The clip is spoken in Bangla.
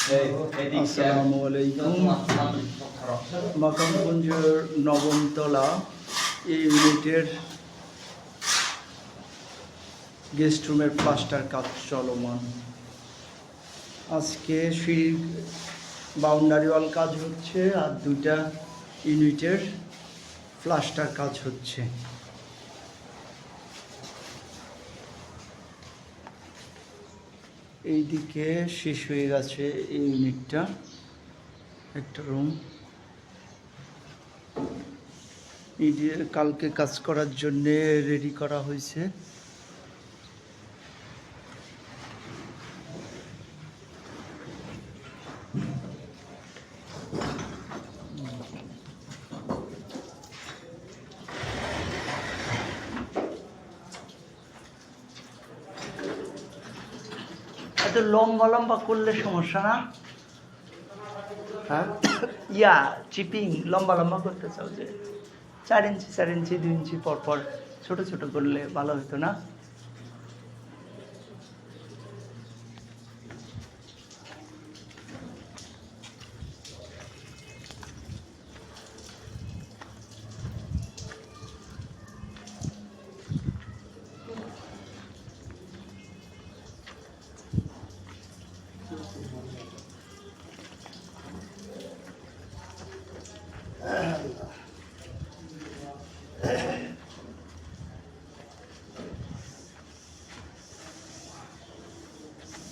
আসসালামু আলাইকুম। মাকামগঞ্জের নবমতলা এই ইউনিটের গেস্ট রুমের প্লাস্টার কাজ চলমান। আজকে সিঁড়ির বাউন্ডারি ওয়াল কাজ হচ্ছে আর দুইটা ইউনিটের প্লাস্টার কাজ হচ্ছে। এইদিকে শেষ হয়ে গেছে এই ইউনিটটা, একটা রুম। কালকে কাজ করার জন্যে রেডি করা হয়েছে। এত লম্বা লম্বা করলে সমস্যা না? হ্যাঁ, চিপিং লম্বা লম্বা করতে চাও যে 4 ইঞ্চি 4 ইঞ্চি 2 ইঞ্চি পর পর ছোট ছোট করলে ভালো হতো না?